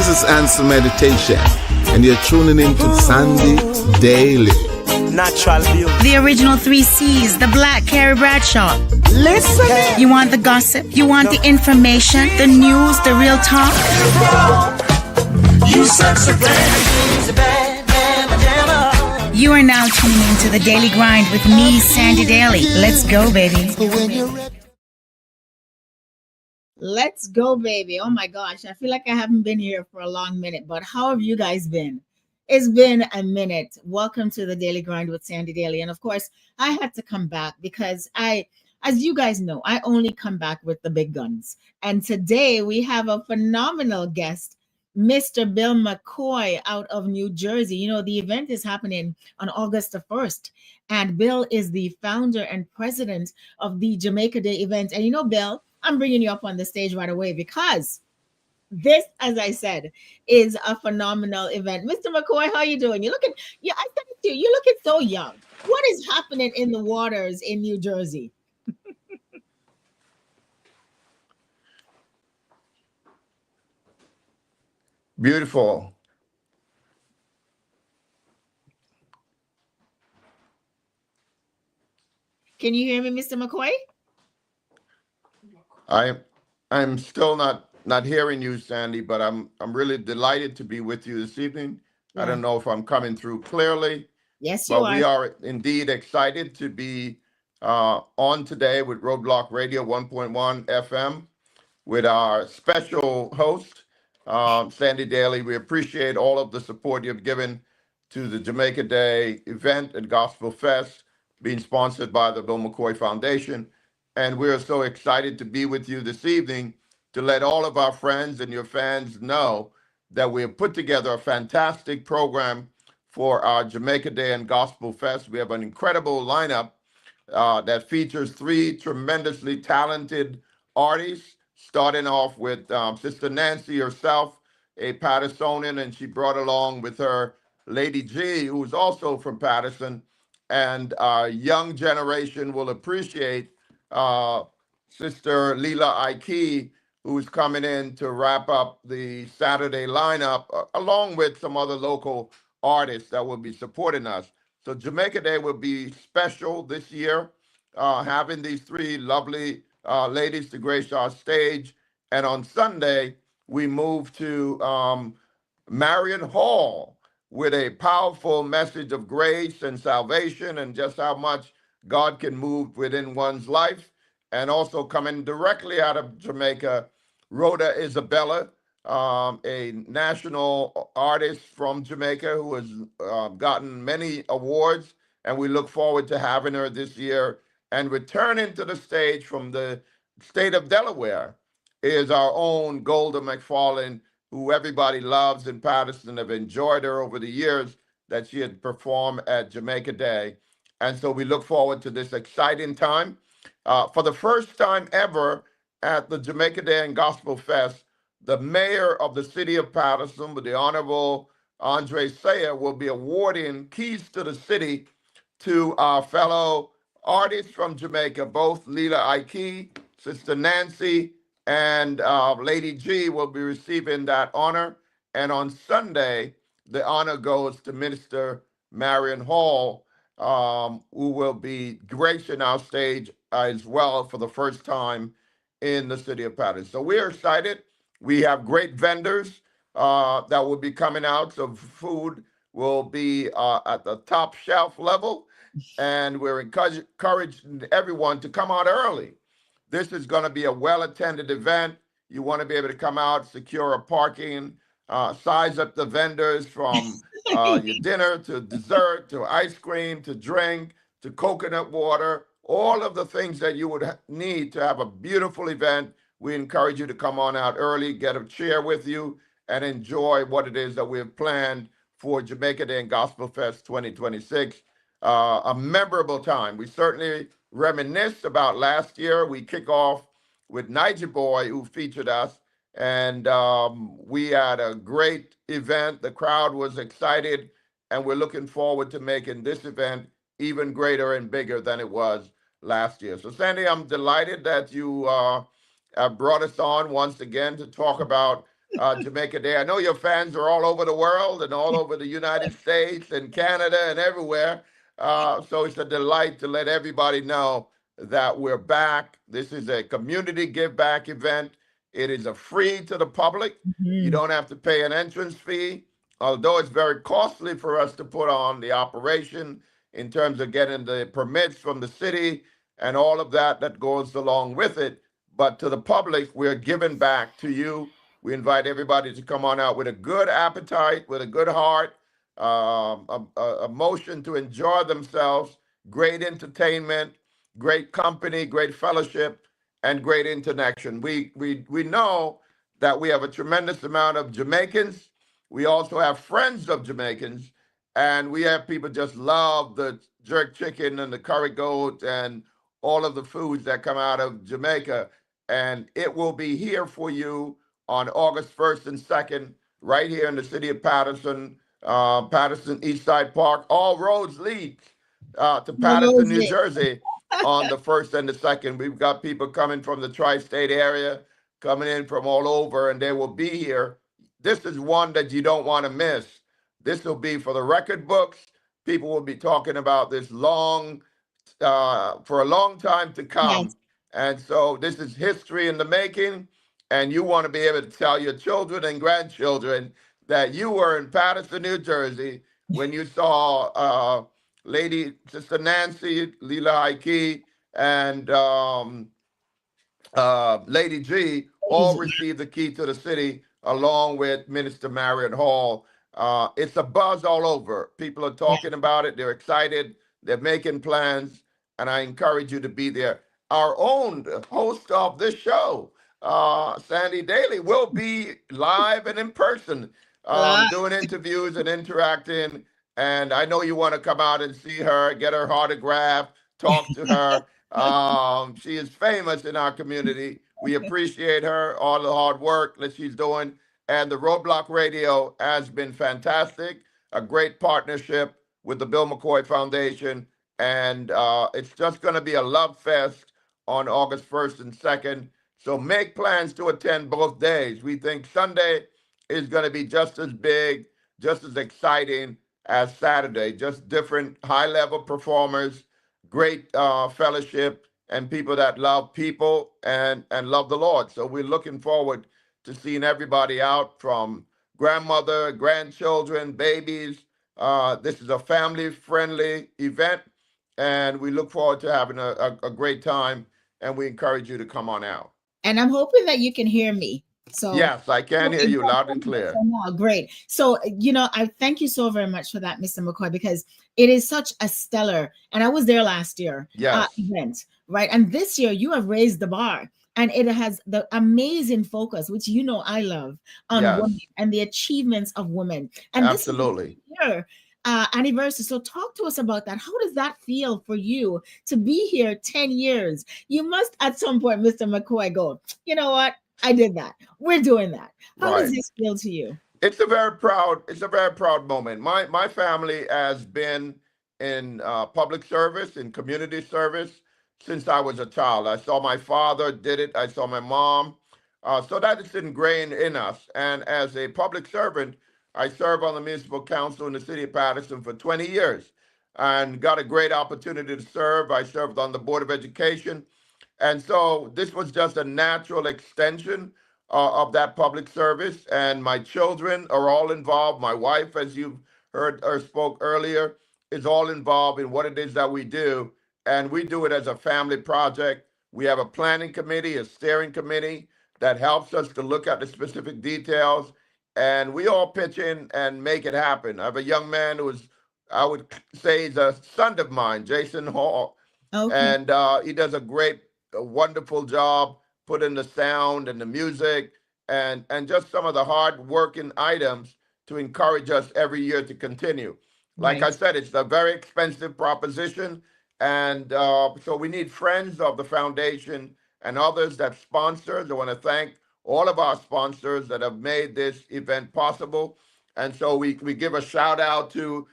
This is Answer Meditation, and you're tuning in to Sandy Daily. Natural beauty. The original 3 C's, the Black Carrie Bradshaw. Listen. You want the gossip? You want the information? The news? The real talk? You such a bad. You are now tuning into the Daily Grind with me, Sandy Daly. Let's go, baby. Let's go, baby. Oh my gosh, I feel like I haven't been here for a long minute, but how have you guys been? It's been a minute. Welcome to the Daily Grind with Sandy Daly. And of course, I had to come back because as you guys know, I only come back with the big guns. And today we have a phenomenal guest, Mr. Bill McKoy out of New Jersey. You know, the event is happening on August the 1st. And Bill is the founder and president of the Jamaica Day event. And you know, Bill, I'm bringing you up on the stage right away because this, as I said, is a phenomenal event. Mr. McKoy, how you doing? You're looking, yeah, I said it to you, you're looking so young. What is happening in the waters in New Jersey? Beautiful. Can you hear me, Mr. McKoy? I'm still not hearing you, Sandy, but I'm really delighted to be with you this evening. I don't know if I'm coming through clearly. Yes, you but are. We are indeed excited to be on today with Roadblock Radio 1.1 FM with our special host, Sandy Daly. We appreciate all of the support you've given to the Jamaica Day event and Gospel Fest, being sponsored by the Bill McKoy Foundation. And we're so excited to be with you this evening to let all of our friends and your fans know that we have put together a fantastic program for our Jamaica Day and Gospel Fest. We have an incredible lineup that features 3 tremendously talented artists, starting off with Sister Nancy herself, a Pattersonian, and she brought along with her Lady G, who's also from Patterson. And our young generation will appreciate Sister Leela Ike, who's coming in to wrap up the Saturday lineup, along with some other local artists that will be supporting us. So Jamaica Day will be special this year, having these 3 lovely ladies to grace our stage. And on Sunday, we move to Marion Hall with a powerful message of grace and salvation and just how much God can move within one's life. And also coming directly out of Jamaica, Rhoda Isabella, a national artist from Jamaica who has gotten many awards. And we look forward to having her this year. And returning to the stage from the state of Delaware is our own Golda McFarlane, who everybody loves in Patterson, have enjoyed her over the years that she had performed at Jamaica Day. And so we look forward to this exciting time. For the first time ever at the Jamaica Day and Gospel Fest, the mayor of the city of Patterson, with the Honorable Andre Sayer, will be awarding keys to the city to our fellow artists from Jamaica. Both Leela Ike, Sister Nancy, and Lady G will be receiving that honor. And on Sunday, the honor goes to Minister Marion Hall, who will be gracing our stage as well for the first time in the city of Patterson. So we're excited. We have great vendors that will be coming out. So food will be at the top shelf level. And we're encouraging everyone to come out early. This is going to be a well-attended event. You want to be able to come out, secure a parking, size up the vendors from your dinner to dessert to ice cream to drink to coconut water, all of the things that you would need to have a beautiful event. We encourage you to come on out early, get a chair with you, and enjoy what it is that we have planned for Jamaica Day and Gospel Fest 2026. A memorable time. We certainly reminisce about last year. We kick off with Niger Boy, who featured us, and we had a great event. The crowd was excited, and we're looking forward to making this event even greater and bigger than it was last year. So, Sandy, I'm delighted that you have brought us on once again to talk about Jamaica Day. I know your fans are all over the world and all over the United States and Canada and everywhere. So it's a delight to let everybody know that we're back. This is a community give back event. It is a free to the public. You Mhm. don't have to pay an entrance fee, although it's very costly for us to put on the operation in terms of getting the permits from the city and all of that that goes along with it. But to the public, we're giving back to you. We invite everybody to come on out with a good appetite, with a good heart, a motion to enjoy themselves, great entertainment, great company, great fellowship, and great interaction. We know that we have a tremendous amount of Jamaicans. We also have friends of Jamaicans, and we have people just love the jerk chicken and the curry goat and all of the foods that come out of Jamaica. And it will be here for you on August 1st and 2nd, right here in the city of Patterson, Patterson East Side Park. All roads lead to Patterson, New Rosie. Jersey on the 1st and the 2nd. We've got people coming from the tri-state area, coming in from all over, and they will be here. This is one that you don't want to miss. This will be for the record books. People will be talking about this for a long time to Yes. come. And so this is history in the making. And you want to be able to tell your children and grandchildren that you were in Patterson, New Jersey, when you saw Lady Sister Nancy, Leela Ike, and Lady G all Lady received the key to the city along with Minister Marriott Hall. It's a buzz all over. People are G. talking about it. They're excited. They're making plans, and I encourage you to be there. Our own host of this show, Sandy Daly, will be live and in person, Yeah. doing interviews and interacting. And I know you want to come out and see her, get her autograph, talk to her. She is famous in our community. We appreciate her, all the hard work that she's doing. And the Roadblock Radio has been fantastic, a great partnership with the Bill McKoy Foundation. And it's just going to be a love fest on August 1st and 2nd. So make plans to attend both days. We think Sunday is going to be just as big, just as exciting as Saturday, just different high level performers, great fellowship, and people that love people and love the Lord. So we're looking forward to seeing everybody out, from grandmother, grandchildren, babies. This is a family friendly event, and we look forward to having a great time. And we encourage you to come on out. And I'm hoping that you can hear me. So, Yes, I can hear you loud and clear. great. So, I thank you so very much for that, Mr. McCoy, because it is such a stellar, and I was there last year, Yes, event, right? And this year you have raised the bar. And it has the amazing focus, which I love, on women yes, and the achievements of women. And this is absolutely. year anniversary. So talk to us about that. How does that feel for you to be here 10 years? You must at some point, Mr. McCoy, go, you know what? I did that. We're doing that. How does Right. this feel to you? It's a very proud moment. My family has been in public service, in community service, since I was a child. I saw my father did it. I saw my mom. So that is ingrained in us. And as a public servant, I served on the municipal council in the city of Patterson for 20 years and got a great opportunity to serve. I served on the Board of Education. And so this was just a natural extension of that public service. And my children are all involved. My wife, as you've heard or spoke earlier, is all involved in what it is that we do. And we do it as a family project. We have a planning committee, a steering committee that helps us to look at the specific details. And we all pitch in and make it happen. I have a young man who is, I would say, he's a son of mine, Jason Hall, Okay. and he does a wonderful job putting the sound and the music and just some of the hard working items to encourage us every year to continue. Like I Right. said, it's a very expensive proposition, and so we need friends of the foundation and others that sponsor. I want to thank all of our sponsors that have made this event possible. And so we give a shout out to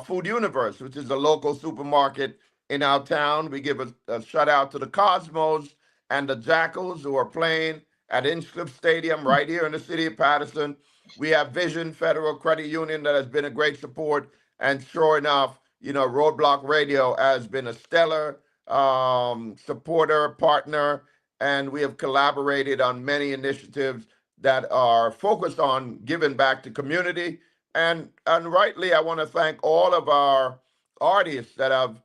Food Universe, which is a local supermarket in our town. We give a shout out to the Cosmos and the Jackals who are playing at Inchcliffe Stadium right here in the city of Patterson. We have Vision Federal Credit Union that has been a great support. And sure enough, Roadblock Radio has been a stellar supporter, partner, and we have collaborated on many initiatives that are focused on giving back to community. And rightly, I want to thank all of our artists that have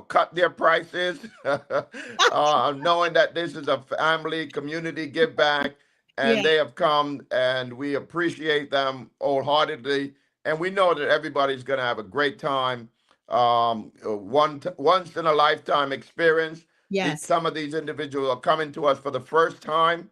cut their prices, knowing that this is a family community give back, Yeah. and they have come, and we appreciate them wholeheartedly, and we know that everybody's going to have a great time. Once in a lifetime experience. Yes. Some of these individuals are coming to us for the first time.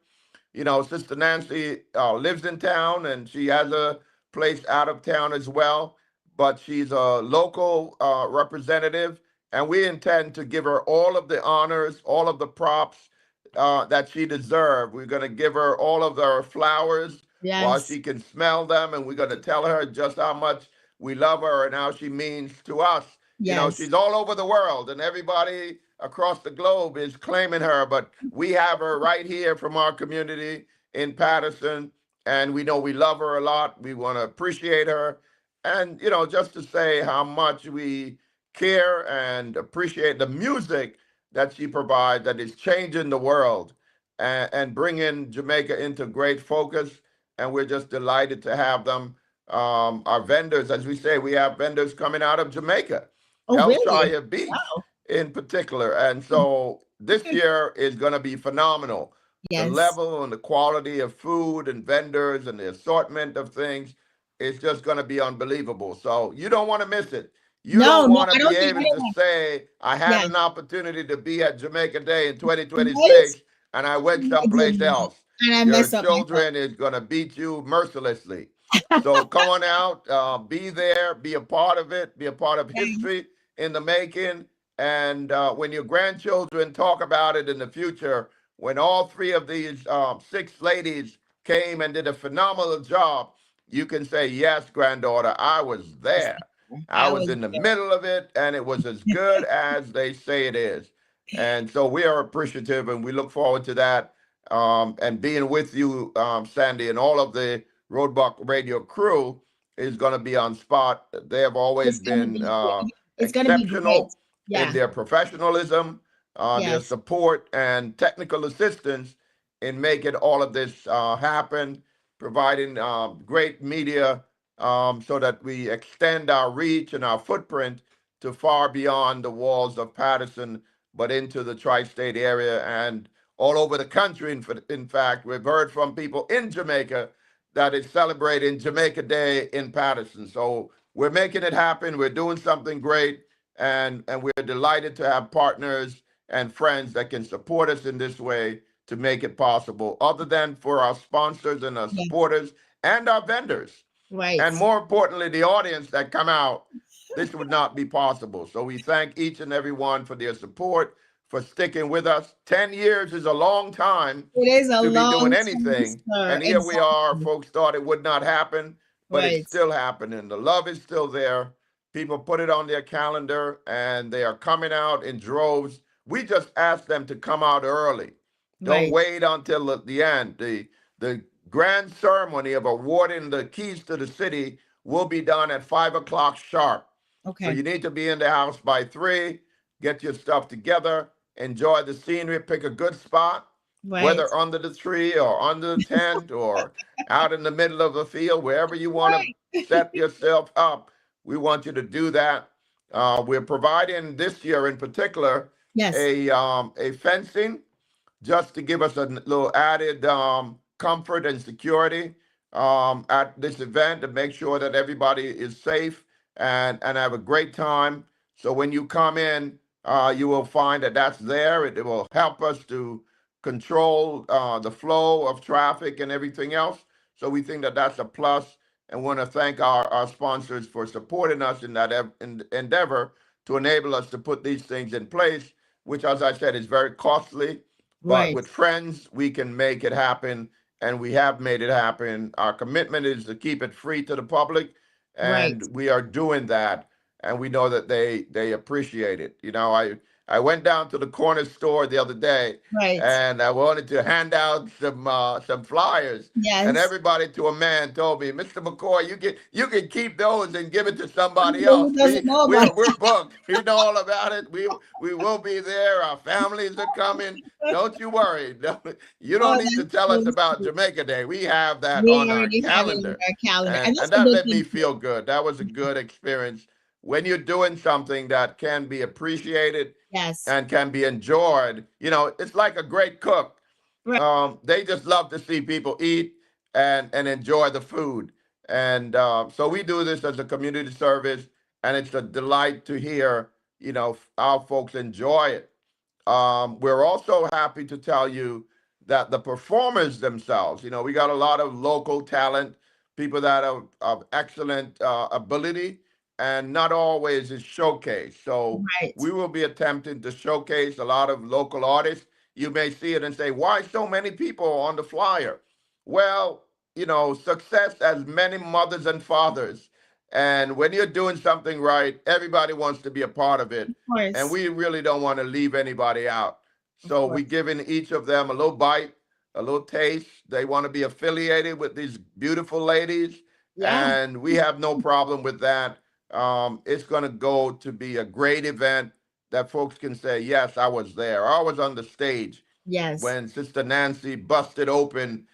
Sister Nancy lives in town and she has a place out of town as well, but she's a local representative, and we intend to give her all of the honors, all of the props that she deserves. We're going to give her all of her flowers while Yes. she can smell them, and we're going to tell her just how much we love her and how she means to us. Yes. She's all over the world, and everybody across the globe is claiming her, but we have her right here from our community in Patterson, and we know we love her a lot. We want to appreciate her, and just to say how much we care and appreciate the music that she provides that is changing the world and bringing Jamaica into great focus. And we're just delighted to have them. Our vendors, as we say, we have vendors coming out of Jamaica, Oh, really? Elshire Beach Wow. in particular. And so this year is going to be phenomenal. The Yes. level and the quality of food and vendors and the assortment of things is just going to be unbelievable. So you don't want to miss it. You No, don't no, want to I be don't think able to anyone. say, I had Yes. an opportunity to be at Jamaica Day in Right? 2026 and I went I someplace didn't. else. And I Your mess up myself. children is going to beat you mercilessly. So come on out, be there, be a part of it, be a part of Yes. history in the making. And when your grandchildren talk about it in the future, when all three of these six ladies came and did a phenomenal job, you can say, yes, granddaughter, I was there. I I was was in the there. middle of it, and it was as good as they say it is. And so we are appreciative, and we look forward to that and being with you, Sandy, and all of the Roadblock Radio crew is going to be on spot. They have always It's gonna been be it's gonna be great. exceptional in Yeah. their professionalism, their Yes. support, and technical assistance in making all of this happen, providing great media so that we extend our reach and our footprint to far beyond the walls of Patterson, but into the tri-state area and all over the country. In fact, we've heard from people in Jamaica that is celebrating Jamaica Day in Patterson. So we're making it happen. We're doing something great, and we're delighted to have partners and friends that can support us in this way to make it possible, other than for our sponsors and our Yeah. supporters and our vendors. Right. And more importantly, the audience that come out, this would not be possible. So we thank each and every one for their support, for sticking with us. 10 years is a long time It is a to be doing long time, anything. sir. And here we are, Exactly. folks thought it would not happen, but it's Right. still happening. The love is still there. People put it on their calendar and they are coming out in droves. We just ask them to come out early. Don't Right. wait until the end. The grand ceremony of awarding the keys to the city will be done at 5 o'clock sharp. So Okay. you need to be in the house by 3, get your stuff together, enjoy the scenery, pick a good spot, Right. whether under the tree or under the tent or out in the middle of the field, wherever you want to Right. set yourself up, we want you to do that. We're providing this year in particular Yes. a fencing just to give us a little added comfort and security at this event to make sure that everybody is safe and have a great time. So when you come in, you will find that that's there. It will help us to control the flow of traffic and everything else. So we think that that's a plus, and want to thank our sponsors for supporting us in that endeavor to enable us to put these things in place, which, as I said, is very costly. But Right. with friends, we can make it happen, and we have made it happen. Our commitment is to keep it free to the public, Right. and we are doing that. And we know that they appreciate it. I went down to the corner store the other day, Right. and I wanted to hand out some flyers. And Yes. everybody, to a man, told me, "Mr. McCoy, you can keep those and give it to somebody else. Who doesn't know about We're booked. You know all about it. We will be there. Our families are coming. Don't you worry. You Oh, don't need to that's tell us so about sweet. Jamaica Day. We have that We on our already have it on calendar." our calendar, and And that's a that good let me thing feel too. good. That was a good experience. When you're doing something that can be appreciated Yes. and can be enjoyed, it's like a great cook. Right. They just love to see people eat and enjoy the food. And so we do this as a community service, and it's a delight to hear, our folks enjoy it. We're also happy to tell you that the performers themselves, we got a lot of local talent, people that are of excellent ability, and not always is showcased. So Right. we will be attempting to showcase a lot of local artists. You may see it and say, why so many people on the flyer? Well, success has many mothers and fathers. And when you're doing something right, everybody wants to be a part of it, Of and course. we really don't want to leave anybody out. Of So we course. giving each of them a little bite, a little taste. They want to be affiliated with these beautiful ladies, Yeah. and we have no problem with that. It's going to go to be a great event that folks can say, yes, I was there. I was on the stage Yes. when Sister Nancy busted open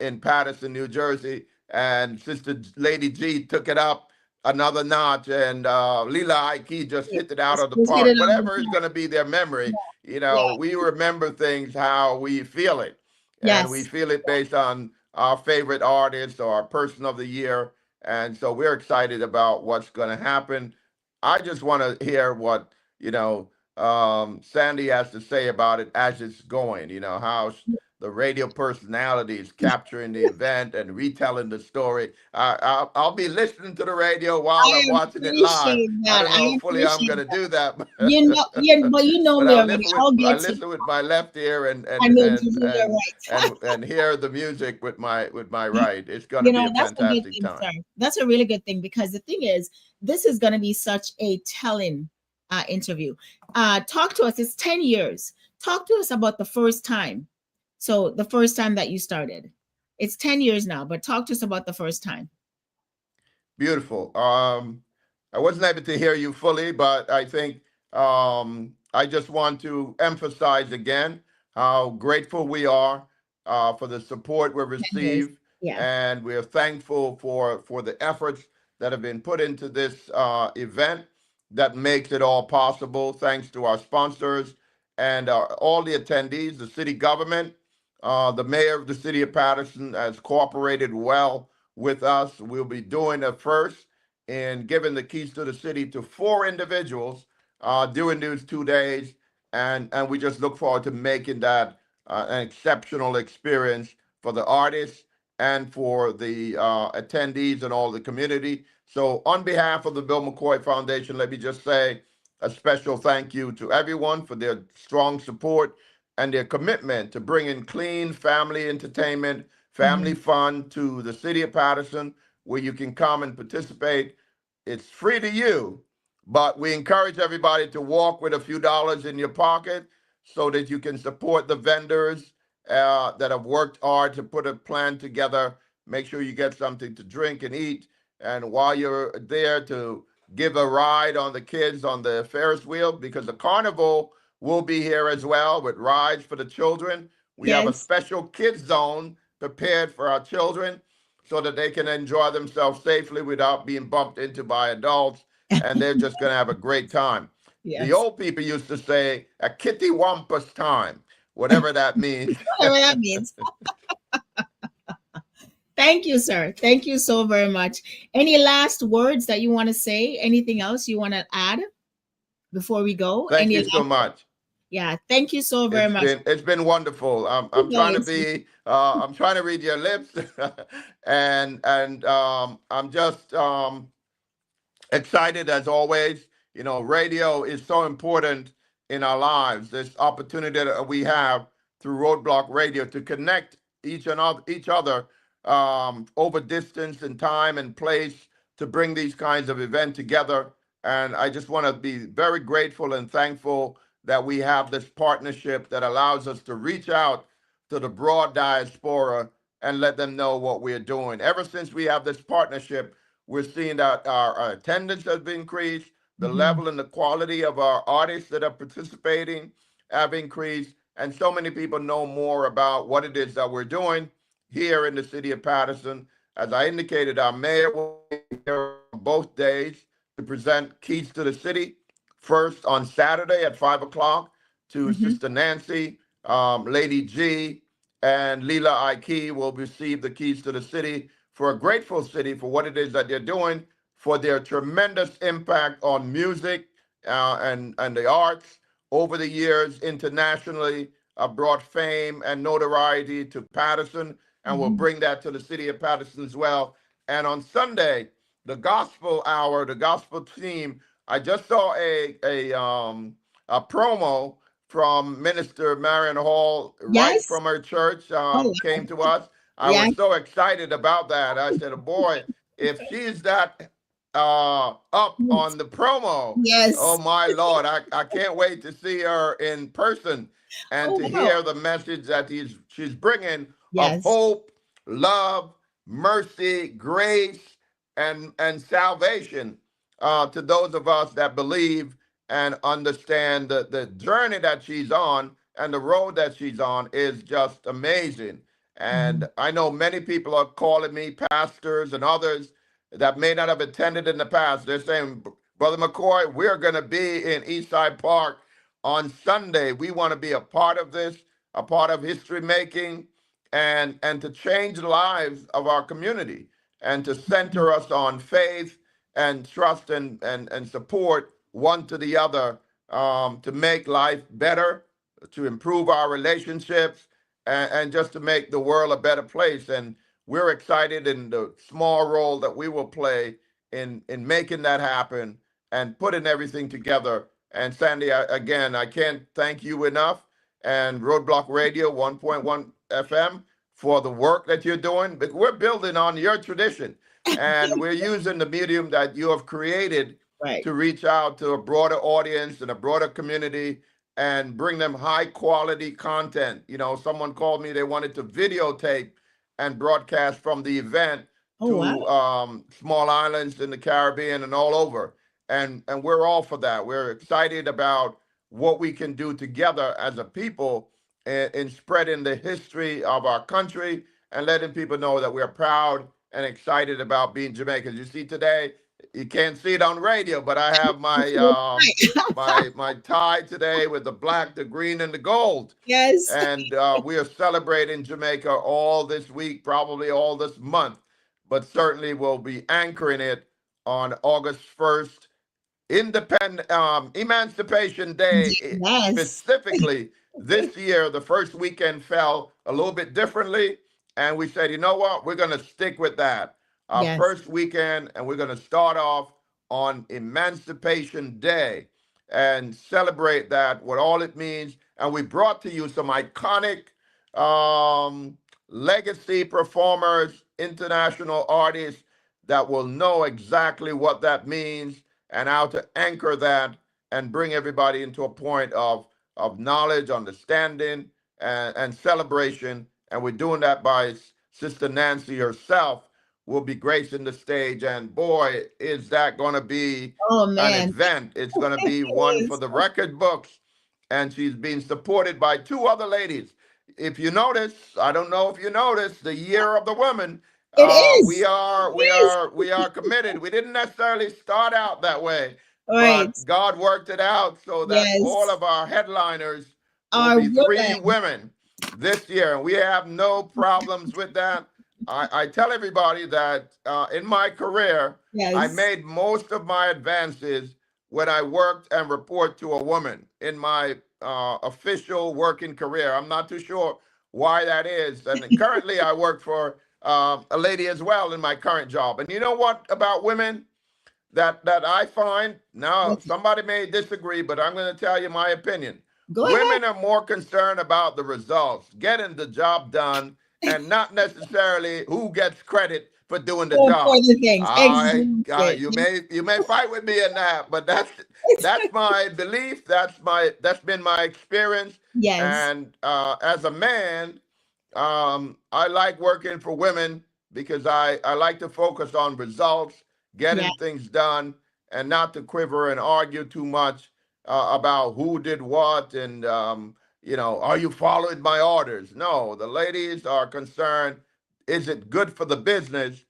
in Patterson, New Jersey, and Sister Lady G took it up another notch, and Lila Ike just hit it out Yes. of the Just hit it park. on the Whatever is top. going to be their memory, Yeah. we remember things how we feel it, and we Yes. feel it based on our favorite artist or our person of the year, and so we're excited about what's going to happen. I just want to hear what Sandy has to say about it as it's going. How the radio personalities capturing the event and retelling the story. I'll be listening to the radio while I I'm watching it live. appreciate I that. don't know I if fully I'm appreciate going to that. do that, You know, yeah, but you know but me I'll already. listen with I'll I get to. listen with my left ear and I and know to and do your and right. and hear the music with my right. It's going to You be know, a that's a good fantastic thing, time. sir. That's a really good thing because the thing is, this is going to be such a telling interview. Talk to us. It's 10 years. Talk to us about the first time. So, the first time that you started. It's 10 years now, but talk to us about the first time. Beautiful. I wasn't able to hear you fully, but I think I just want to emphasize again how grateful we are for the support we've 10 years. received, Yeah. and we're thankful for the efforts that have been put into this event that makes it all possible. Thanks to our sponsors and all the attendees, the city government, the mayor of the city of Patterson has cooperated well with us. We'll be doing it first and giving the keys to the city to 4 individuals during these 2 days. And we just look forward to making that an exceptional experience for the artists and for the attendees and all the community. So on behalf of the Bill McKoy Foundation, let me just say a special thank you to everyone for their strong support and their commitment to bringing clean family entertainment, family Mhm. fun to the city of Patterson, where you can come and participate. It's free to you, but we encourage everybody to walk with a few dollars in your pocket so that you can support the vendors that have worked hard to put a plan together. Make sure you get something to drink and eat. And while you're there, to give a ride on the kids on the Ferris wheel, because the carnival will be here as well with rides for the children. We have a Yes. special kids zone prepared for our children so that they can enjoy themselves safely without being bumped into by adults, and they're just going to have a great time. The Yes. old people used to say a kitty wampus time, whatever that means. Whatever that means. Thank you, sir. Thank you so very much. Any last words that you want to say? Anything else you want to add before we go? Thank Any you so last? much. Yeah. Thank you so very It's much. been it's been wonderful. I'm You trying to guys. be I'm trying to read your lips, and I'm just excited as always. Radio is so important in our lives. This opportunity that we have through Roadblock Radio to connect each other over distance and time and place to bring these kinds of events together. And I just want to be very grateful and thankful that we have this partnership that allows us to reach out to the broad diaspora and let them know what we're doing. Ever since we have this partnership, we're seeing that our attendance has been increased, the Mhm. level and the quality of our artists that are participating have increased, and so many people know more about what it is that we're doing here in the city of Patterson. As I indicated, our mayor will be here both days to present keys to the city. First on Saturday at 5 o'clock to Mhm. Sister Nancy, Lady G, and Leela Ike will receive the keys to the city for a grateful city for what it is that they're doing, for their tremendous impact on music and the arts over the years internationally, brought fame and notoriety to Patterson, and will Mhm. bring that to the city of Patterson as well. And on Sunday, the gospel hour, the gospel team. I just saw a promo from Minister Marion Hall right Yes. from her church, Oh, wow. came to us. I Yeah. was so excited about that. I said, boy, if she's that up on the promo, oh Yes. my Lord, I can't wait to see her in person and Oh, to wow. hear the message that she's bringing of Yes. hope, love, mercy, grace, and salvation to those of us that believe and understand the journey that she's on and the road that she's on is just amazing. And Mhm. I know many people are calling me, pastors and others that may not have attended in the past. They're saying, Brother McKoy, we're going to be in Eastside Park on Sunday. We want to be a part of this, a part of history making, and to change the lives of our community and to center us on faith and trust and support one to the other, to make life better, to improve our relationships, and just to make the world a better place. And we're excited in the small role that we will play in making that happen and putting everything together. And Sandy, again, I can't thank you enough, and Roadblock Radio 1.1 FM for the work that you're doing. But we're building on your tradition, and we're using the medium that you have created Right. to reach out to a broader audience and a broader community and bring them high quality content. You know, someone called me, they wanted to videotape and broadcast from the event Oh, wow. to small islands in the Caribbean and all over. And we're all for that. We're excited about what we can do together as a people in spreading the history of our country and letting people know that we're proud and excited about being Jamaicans. You see today, you can't see it on radio, but I have my tie today with the black, the green, and the gold. Yes. And we are celebrating Jamaica all this week, probably all this month, but certainly we'll be anchoring it on August 1st, Emancipation Day. Yes. Specifically this year, the first weekend fell a little bit differently, and we said, you know what, we're going to stick with that. Our Yes. first weekend, and we're going to start off on Emancipation Day and celebrate that, what all it means. And we brought to you some iconic um, legacy performers, international artists that will know exactly what that means and how to anchor that and bring everybody into a point of knowledge, understanding, and celebration. And we're doing that by Sister Nancy herself will be gracing the stage. And boy, is that going to be Oh, an man. event. It's going to be one It for is. the record books. And she's being supported by two other ladies. If you notice, I don't know if you noticed, the year of the woman, It we is. are It we is. are we are committed. We didn't necessarily start out that way, Right. but God worked it out so that all Yes. of our headliners will Our be three women. women this year, and we have no problems with that. I tell everybody that in my career, I Yes. made most of my advances when I worked and report to a woman in my official working career. I'm not too sure why that is. And currently, I work for a lady as well in my current job. And you know what about women that I find? Now, Yes. somebody may disagree, but I'm going to tell you my opinion. Go ahead. Women are more concerned about the results, getting the job done, and not necessarily who gets credit for doing the For job. the things. All right, Exactly. you may fight with me in that, but that's my belief. That's been my experience. Yes. And as a man, I like working for women because I like to focus on results, Yeah. getting things done, and not to quiver and argue too much about who did what and are you following my orders? No, the ladies are concerned. Is it good for the business,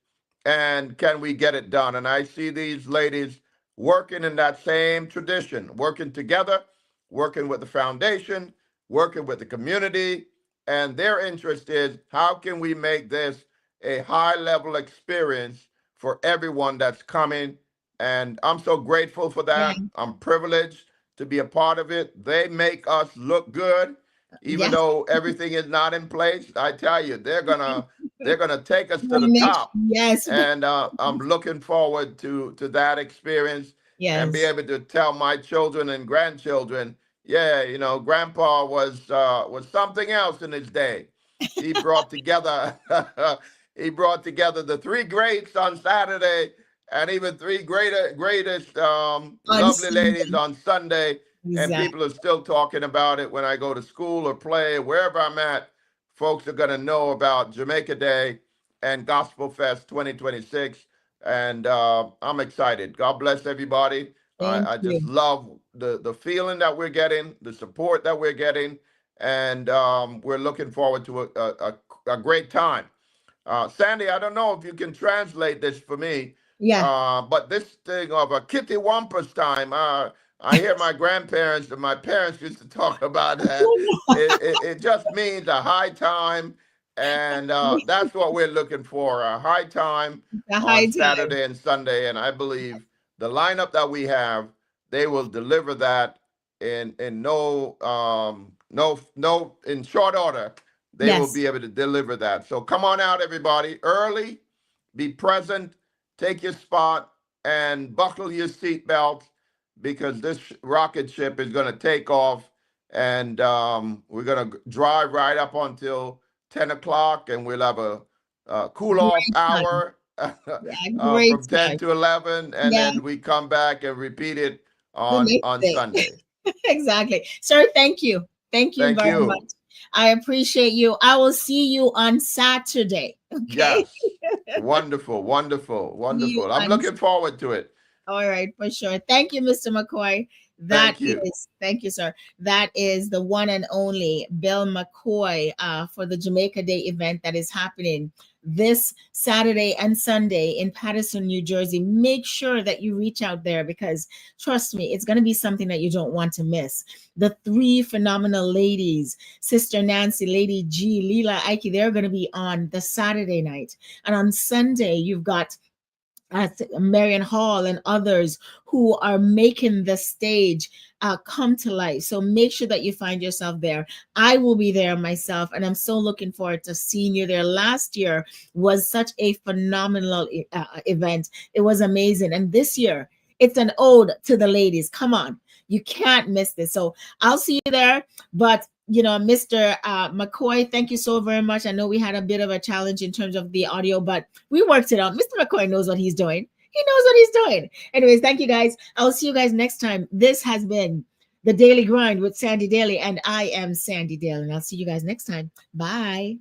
and can we get it done? And I see these ladies working in that same tradition, working together, working with the foundation, working with the community, and their interest is how can we make this a high level experience for everyone that's coming. And I'm so grateful for Yeah. that. I'm privileged to be a part of it. They make us look good even Yes. though everything is not in place. I tell you, they're gonna take us to Wanna the make top. yes. And I'm looking forward to that experience and be Yes. able to tell my children and grandchildren, yeah, Grandpa was something else in his day. He brought together he brought together the three greats on Saturday, and even three greatest On lovely ladies Sunday. on Sunday. And Exactly. people are still talking about it when I go to school or play, wherever I'm at. Folks are going to know about Jamaica Day and Gospel Fest 2026. And I'm excited. God bless everybody. Thank I just you. love the feeling that we're getting, the support that we're getting, and we're looking forward to a great time. Sandy, I don't know if you can translate this for me, Yeah. but this thing of a kitty wampus time, I hear my grandparents and my parents used to talk about that. It just means a high time, and that's what we're looking for, a high time The high on time. Saturday and Sunday. And I believe the lineup that we have, they will deliver that in no in short order. They will Yes. be able to deliver that. So come on out, everybody, early, be present, take your spot, and buckle your seatbelt because this rocket ship is going to take off, and we're going to drive right up until 10 o'clock, and we'll have a cool off Great time. hour Yeah. Great from 10 time. to 11, and Yeah. then we come back and repeat it The next on day. Sunday. Exactly. Sir, thank you. Thank you Thank very much. you. I appreciate you. I will see you on Saturday. Okay. Yes. Wonderful, wonderful, See you wonderful. I'm on looking forward to it. All right, for sure. Thank you, Mr. McCoy. Thank you. Thank you, sir. That is the one and only Bill McCoy for the Jamaica Day event that is happening this Saturday and Sunday in Paterson, New Jersey. Make sure that you reach out there because trust me, it's going to be something that you don't want to miss. The three phenomenal ladies, Sister Nancy, Lady G, Leela Ike, they're going to be on the Saturday night. And on Sunday, you've got Marion Hall and others who are making the stage come to life. So make sure that you find yourself there. I will be there myself, and I'm so looking forward to seeing you there. Last year was such a phenomenal event. It was amazing. And this year, it's an ode to the ladies. Come on. You can't miss this. So I'll see you there. But Mr. McCoy, thank you so very much. I know we had a bit of a challenge in terms of the audio, but we worked it out. Mr. McCoy knows what he's doing. He knows what he's doing. Anyways, thank you guys. I'll see you guys next time. This has been the Daily Grind with Sandy Daly, and I am Sandy Daly, and I'll see you guys next time. Bye.